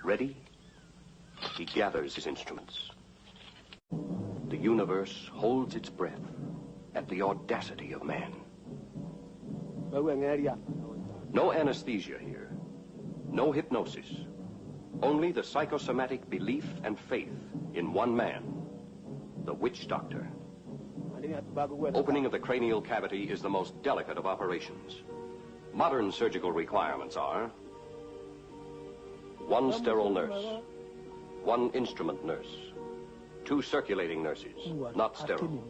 Ready? He gathers his instruments. The universe holds its breath at the audacity of man. No anesthesia here. No hypnosis. Only the psychosomatic belief and faith in one man, the witch doctor. Opening of the cranial cavity is the most delicate of operations. Modern surgical requirements are one sterile nurse, one instrument nurse, two circulating nurses, not sterile,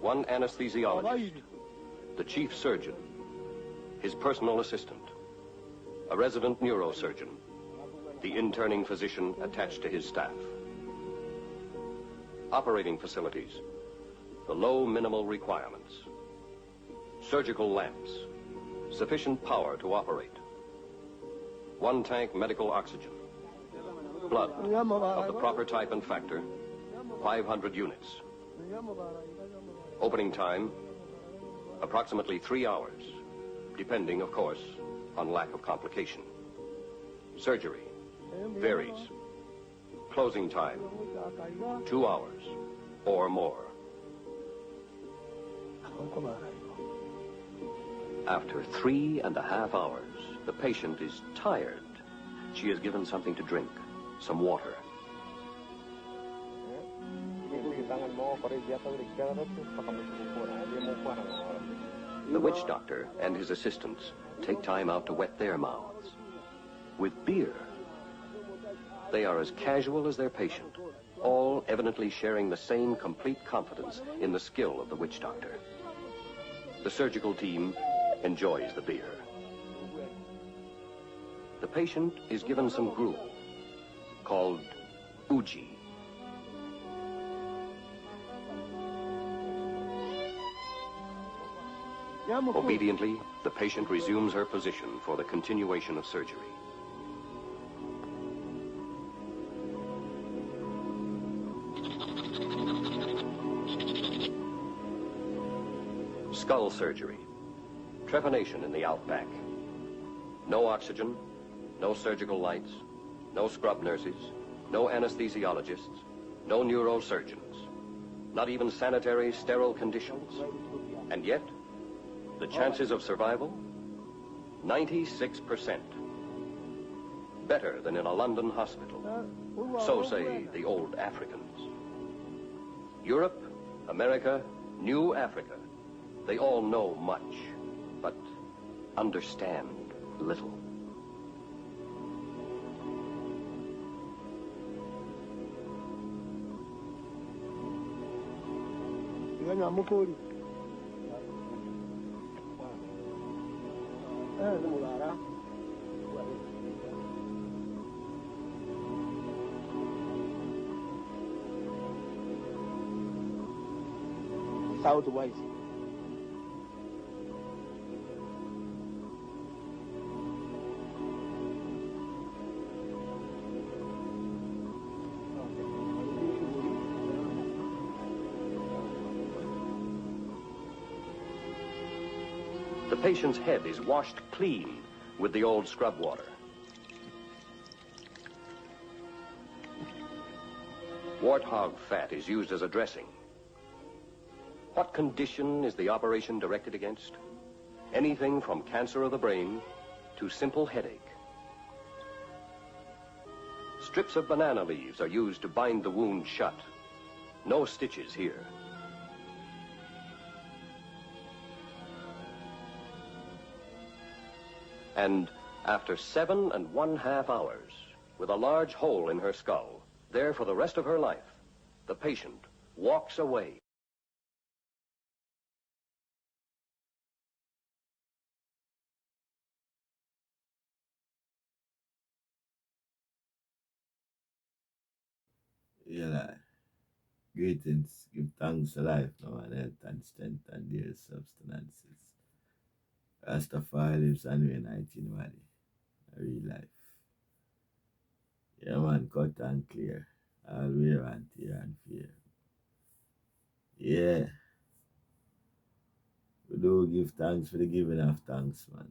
one anesthesiologist, the chief surgeon, his personal assistant, a resident neurosurgeon, the interning physician attached to his staff. Operating facilities, the low minimal requirements. Surgical lamps, sufficient power to operate. One tank medical oxygen. Blood of the proper type and factor, 500 units. Opening time, approximately 3 hours, depending, of course, on lack of complication. Surgery varies. Closing time, 2 hours or more. After 3.5 hours, the patient is tired. She is given something to drink, some water. The witch doctor and his assistants take time out to wet their mouths with beer. They are as casual as their patient, all evidently sharing the same complete confidence in the skill of the witch doctor. The surgical team enjoys the beer. The patient is given some gruel called uji. Obediently, the patient resumes her position for the continuation of surgery. Skull surgery. Trepanation in the outback. No oxygen, no surgical lights, no scrub nurses, no anesthesiologists, no neurosurgeons, not even sanitary, sterile conditions. And yet, the chances of survival? 96%. Better than in a London hospital. So say the old Africans. Europe, America, New Africa. They all know much, but understand little. Southwise. The patient's head is washed clean with the old scrub water. Warthog fat is used as a dressing. What condition is the operation directed against? Anything from cancer of the brain to simple headache. Strips of banana leaves are used to bind the wound shut. No stitches here. And after 7.5 hours, with a large hole in her skull, there for the rest of her life, the patient walks away. Yeah, greetings, give thanks to life, now and health and strength and dear substances. Rastafari lives and we 19 body, a real life. Yeah man, cut and clear, all wear and tear and fear. Yeah, we do give thanks for the giving of thanks, man,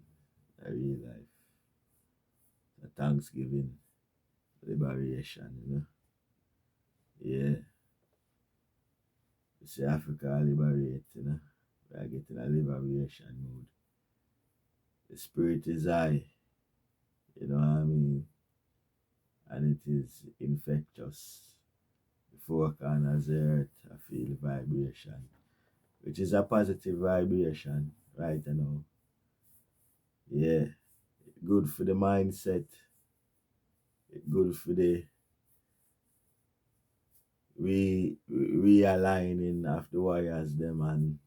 a real life. The thanksgiving, liberation, you know. Yeah. You see Africa liberate, you know. We are getting a liberation mood. The spirit is high, you know what I mean? And it is infectious. The four corners of the earth, I feel vibration, which is a positive vibration right now. Yeah, good for the mindset, good for the realigning of the warriors them and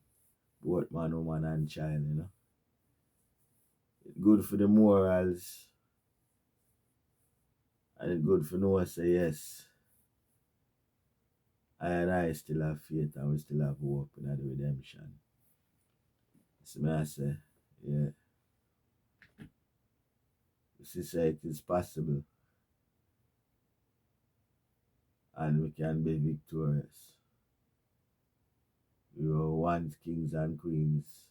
both man, woman and child, you know. Good for the morals and it good for no one say yes. I still have faith and we still have hope in the redemption. So may I say, yeah. She said it is possible and we can be victorious. We were once kings and queens,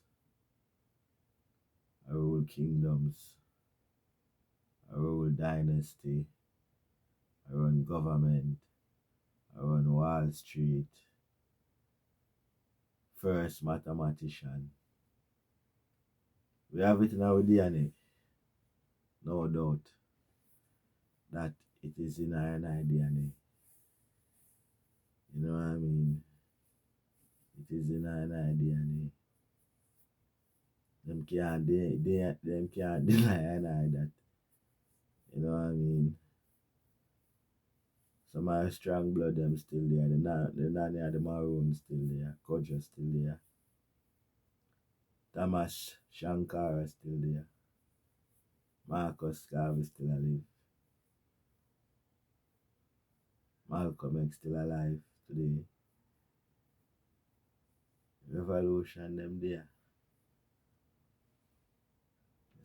I rule kingdoms, I rule dynasty, I run government, I run Wall Street, first mathematician. We have it in our DNA, no doubt that it is in our DNA. You know what I mean? It is in our DNA. Them can't deny that. You know what I mean? Some are strong blood them still there. The nanny of the maroon still there. Kojo still there. Thomas Shankara still there. Marcus Garvey still alive. Malcolm X still alive today. Revolution them there.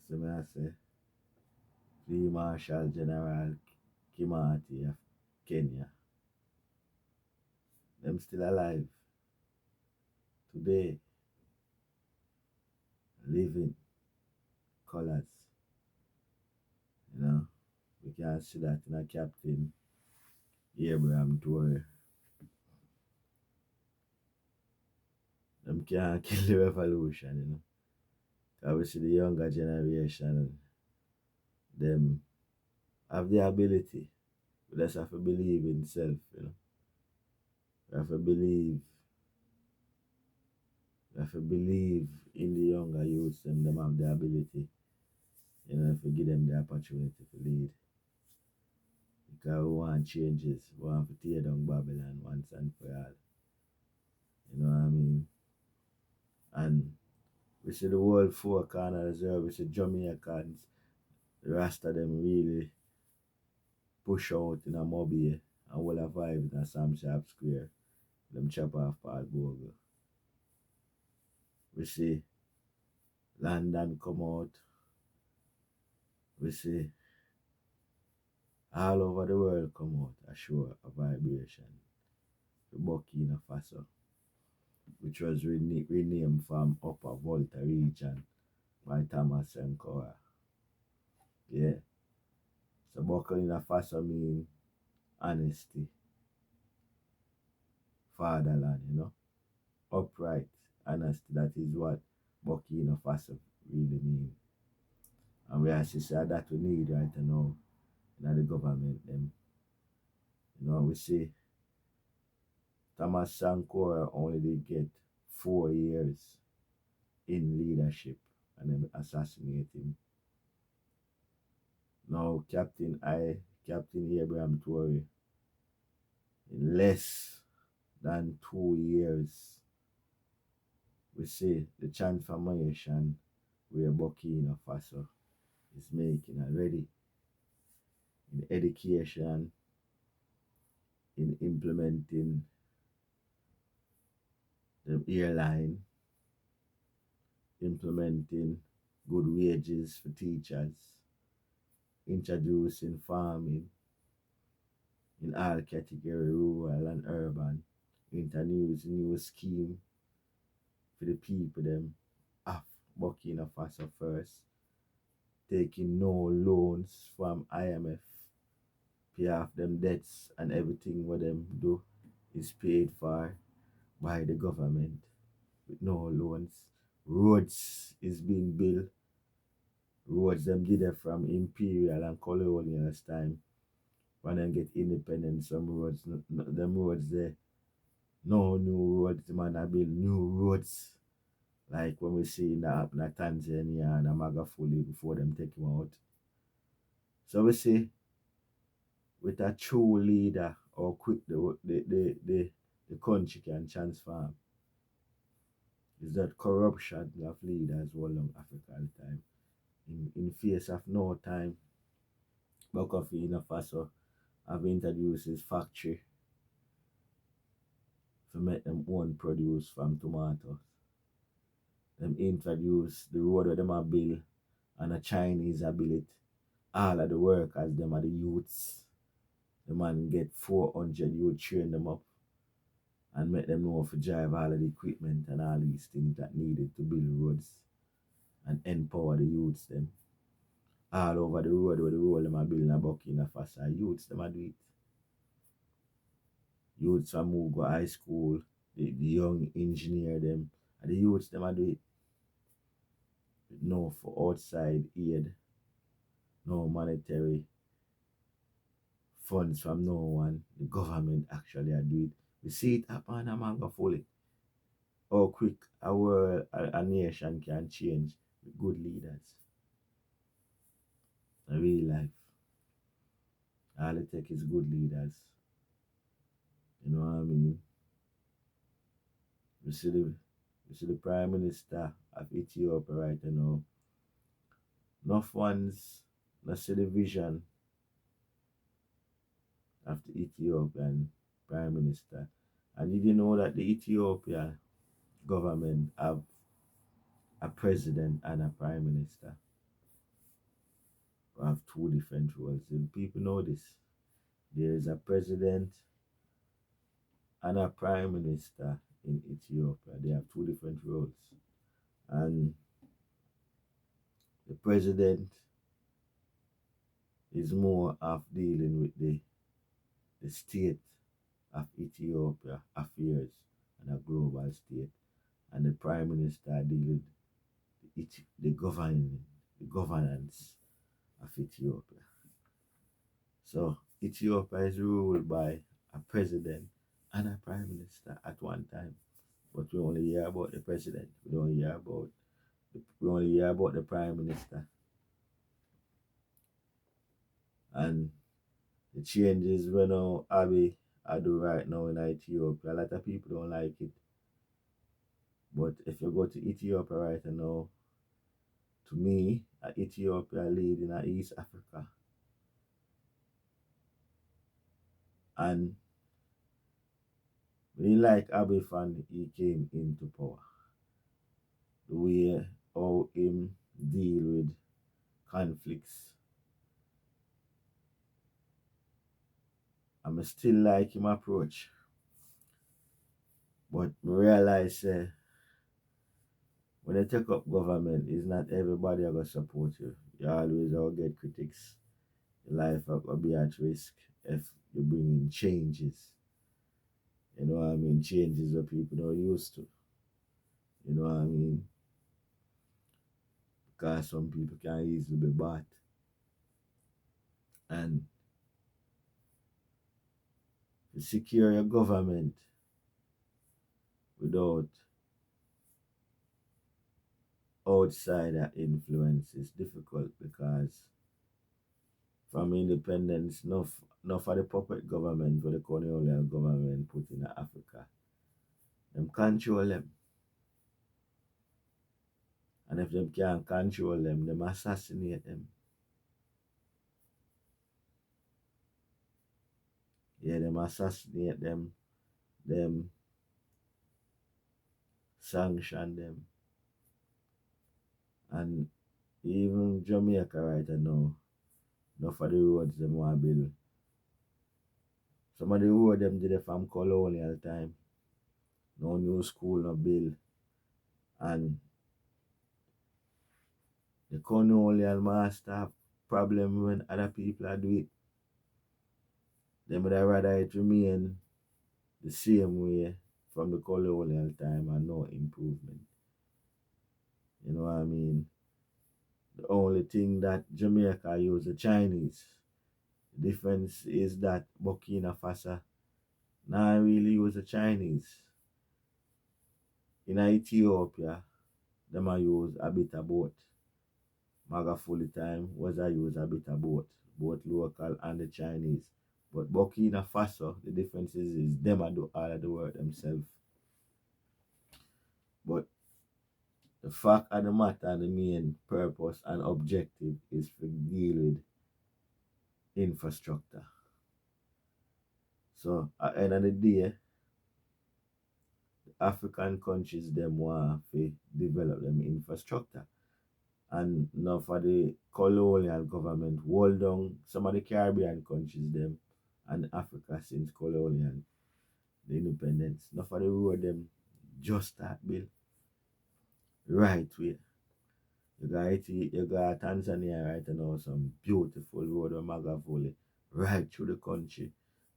So me I say, Free Marshal General Kimati of Kenya. Them still alive today. Living colors. You know, we can see that in a Captain Abraham Traore. Them can't kill the revolution, you know. Because we see the younger generation, them have the ability. We just have to believe in self, you know. We have to believe. We have to believe in the younger youths, them have the ability. You know, if we give them the opportunity to lead. Because we want changes. We want to tear down Babylon once and for all. You know what I mean? And we see the world four corners there, we see Jamaicans, the rest of them really push out in a Mobile and will have vibe in a Sam Sharp Square. Them chop off Paul Bogle. We see London come out. We see all over the world come out, a show a vibration. The Burkina Faso, which was renamed from Upper Volta region by Thomas Sankara. Yeah. So Burkina Faso mean honesty, fatherland, you know. Upright, honesty, that is what Burkina Faso really mean. And we actually say that we need right now in the government them. You know, we see Thomas Sankara only did get 4 years in leadership and then assassinate him. Now Captain Abraham Traore, in less than 2 years, we see the transformation where Burkina Faso is making already in education, in implementing the airline, implementing good wages for teachers, introducing farming in all category, rural and urban, introducing new scheme for the people them of Burkina Faso first, taking no loans from IMF pay off them debts, and everything what them do is paid for by the government with no loans. Roads is being built. Roads them did it from imperial and colonial time. When them get independence, some roads, them roads there, no new roads, the man I build new roads. Like when we see in the Tanzania and Magafuli before them take him out. So we see with a true leader how quick the country can transform. Is that corruption of leaders all along Africa all the time. In face of no time, Burkina Faso have introduced his factory to make them own produce from tomatoes. Them introduce the road where them are built and a Chinese are built it. All of the workers, them are the youths. The man get 400 youth, train them up and make them know how to drive all of the equipment and all these things that needed to build roads and empower the youths them. All over the road where the road them are building a Burkina Faso, youths them are do it. Youths from who go high school, the young engineer them, and the youths them are do it. No for outside aid, no monetary funds from no one. The government actually do it. We see it happen and man go fully. How quick a nation can change with good leaders. In real life. All it takes is good leaders. You know what I mean? We see the Prime Minister of Ethiopia right now. Enough ones not see the vision of the Ethiopian Prime Minister. And did you know that the Ethiopian government have a president and a prime minister? We have two different roles. And people know this. There is a president and a prime minister in Ethiopia. They have two different roles. And the president is more of dealing with the state of Ethiopia affairs and a global state. And the prime minister deals with the governance of Ethiopia. So Ethiopia is ruled by a president and a prime minister at one time. But we only hear about the president. We only hear about the prime minister. And the changes when Abiy I do right now in Ethiopia, a lot of people don't like it. But if you go to Ethiopia right now, to me, Ethiopia lead in East Africa. And we like Abiy when he came into power. The way how him deal with conflicts. I still like him approach. But I realize when you take up government, it's not everybody going to support you. You always will get critics. Your life will be at risk if you bring in changes. You know what I mean? Changes that people don't used to. You know what I mean? Because some people can easily be bought. And to secure your government without outsider influence is difficult, because from independence, enough of the puppet government for the colonial government put in Africa, them control them. And if them can't control them, them assassinate them. Yeah, them assassinate them, them sanction them. And even Jamaica right now, enough of the roads them want to build. Some of the roads them did it from colonial time. No new school, no build. And the colonial master have problem when other people are doing it. They would rather it remain the same way from the colonial time and no improvement. You know what I mean? The only thing that Jamaica use the Chinese. The difference is that Burkina Faso now really use the Chinese. In Ethiopia, them a use a bit of both. Magafuli time was I use a bit of both local and the Chinese. But Burkina Faso, the difference is them a do all of the work themselves. But the fact of the matter, the main purpose and objective is to deal with infrastructure. So at the end of the day, the African countries them want to develop them infrastructure. And now for the colonial government hold down some of the Caribbean countries them and Africa since colonial the independence. Now for the road them just start build right way. You got Tanzania right now, some beautiful road of Magavuli right through the country.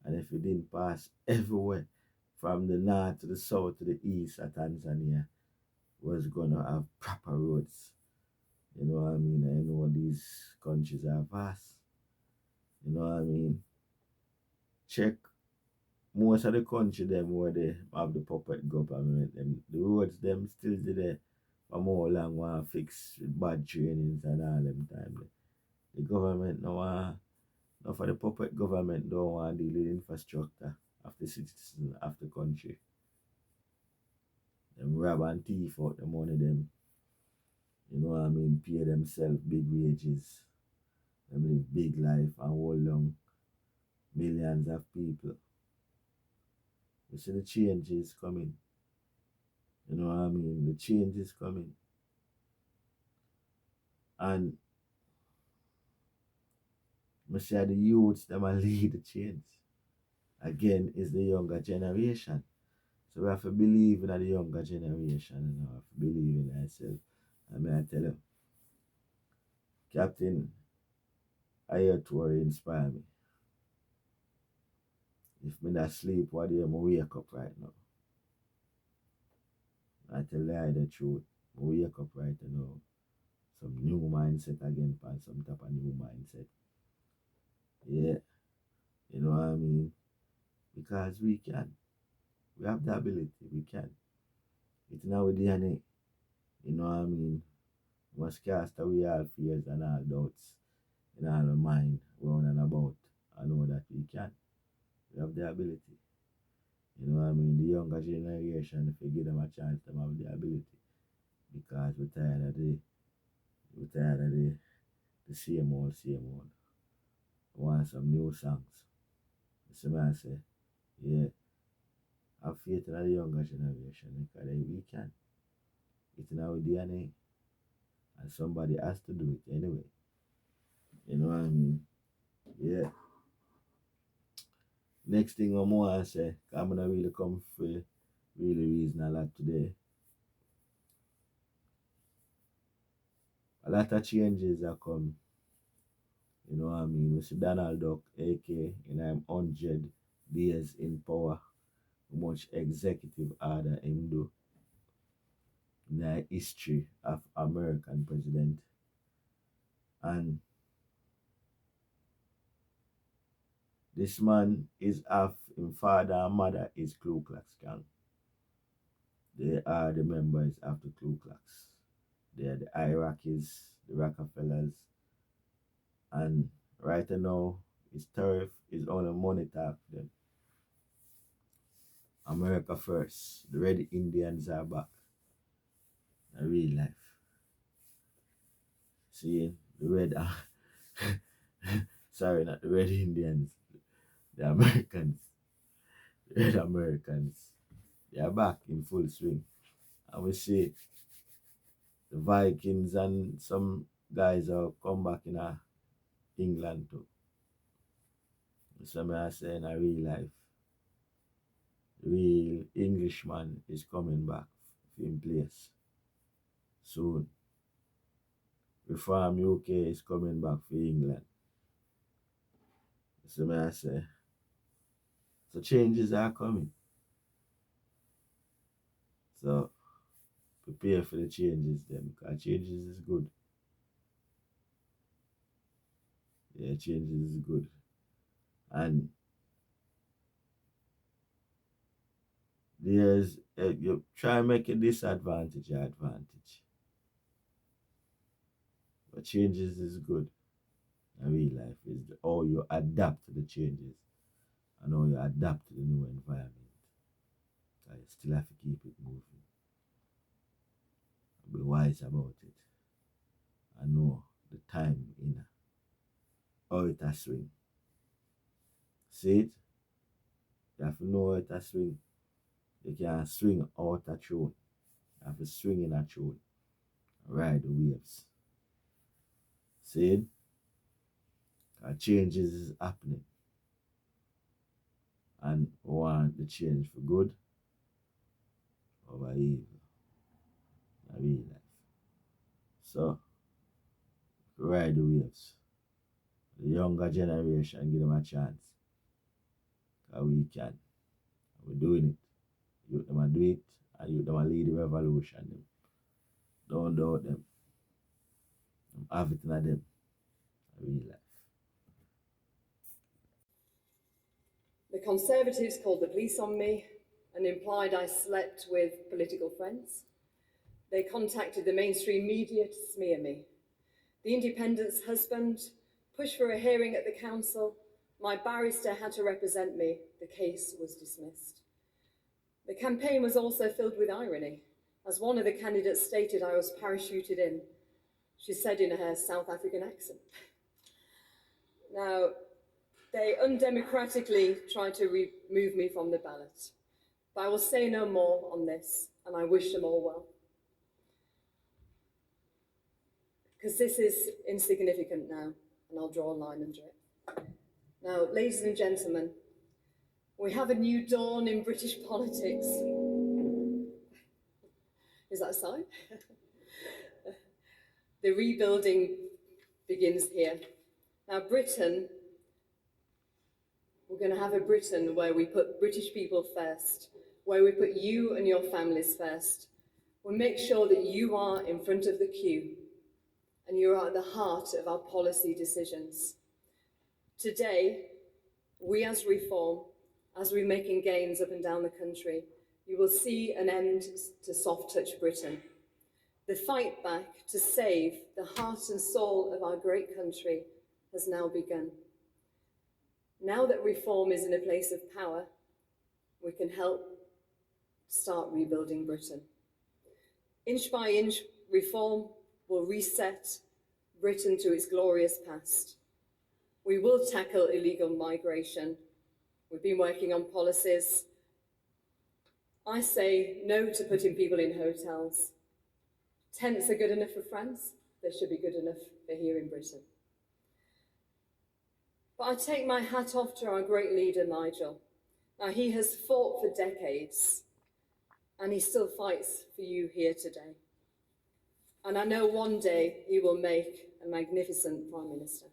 And if you didn't pass everywhere from the north to the south to the east of Tanzania was gonna have proper roads. You know what I mean? I know these countries are vast. You know what I mean? Check most of the country them where they have the puppet government, them the roads them still there for more long want fix with bad trainings and all them time. The government no for the puppet government don't want to deal with infrastructure of the citizens of the country. Them rob and thief out the money them. You know what I mean? Pay themselves big wages. Them live big life and hold on millions of people. You see the change is coming. You know what I mean? The change is coming. And I say the youths them will lead the change. Again, is the younger generation. So we have to believe in the younger generation and we have to believe in ourselves. I mean I tell you, Captain, I hear Traore inspire me. If me not sleep, what do you wake up right now? I tell you the truth. I wake up right now. Some new mindset again, and some type of new mindset. Yeah. You know what I mean? Because we can. We have the ability. We can. It's in our DNA. You know what I mean? We must cast away all fears and all doubts in our mind, round and about. I know that we can. We have the ability. You know what I mean? The younger generation, if we give them a chance, they have the ability. Because we're tired of the same old, same old. We want some new songs. You see what I say? Yeah. Have faith in the younger generation because we can. It's in our DNA. And somebody has to do it anyway. You know what I mean? Yeah. Next thing I'm going to say, I'm going to really come for really reason a lot today. A lot of changes are come. You know what I mean? We see Donald Duck, AK, in 100 days in power. How much executive order him do in the history of American president. And this man is of his father and mother is Ku Klux Klan. They are the members of the Ku Klux. They are the Iraqis, the Rockefellers, and right now his tariff is only money talk them. America first. The Red Indians are back. In real life. See the red sorry, not the Red Indians. The Americans. The Red Americans. They are back in full swing. And we see the Vikings and some guys are come back in England too. So I say in a real life, the real Englishman is coming back in place soon. Reform UK is coming back for England. So I say So changes are coming. So prepare for the changes then, because changes is good. Yeah, changes is good. And there's you try and make a disadvantage your advantage. But changes is good. In real life is how you adapt to the changes and how you adapt to the new environment. So you still have to keep it moving. Be wise about it. And know the time in how it a swing. See it? You have to know how it a swing. You can't swing out a throne. You have to swing in a throne. Ride the waves. See it? Because changes is happening. And we want the change for good over evil. In real life. So, ride the waves. The younger generation, give them a chance. Because we can. We're doing it. You them do it, and you them lead the revolution. Don't doubt them. Have it in them. In real life. The Conservatives called the police on me and implied I slept with political friends. They contacted the mainstream media to smear me. The Independent's husband pushed for a hearing at the council. My barrister had to represent me. The case was dismissed. The campaign was also filled with irony, as one of the candidates stated I was parachuted in. She said in her South African accent. Now, they undemocratically tried to remove me from the ballot. But I will say no more on this, and I wish them all well. Because this is insignificant now, and I'll draw a line under it. Now, ladies and gentlemen, we have a new dawn in British politics. Is that a sign? The rebuilding begins here. Now, Britain, we're going to have a Britain where we put British people first, where we put you and your families first. We'll make sure that you are in front of the queue and you are at the heart of our policy decisions. Today, we as Reform, as we're making gains up and down the country, you will see an end to soft-touch Britain. The fight back to save the heart and soul of our great country has now begun. Now that Reform is in a place of power, we can help start rebuilding Britain. Inch by inch, Reform will reset Britain to its glorious past. We will tackle illegal migration. We've been working on policies. I say no to putting people in hotels. Tents are good enough for France. They should be good enough for here in Britain. But I take my hat off to our great leader, Nigel. Now, he has fought for decades, and he still fights for you here today. And I know one day he will make a magnificent Prime Minister.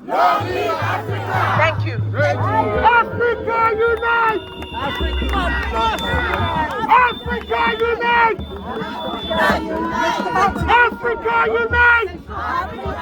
Long live Africa! Thank you. Africa unite! Africa unite! Africa unite!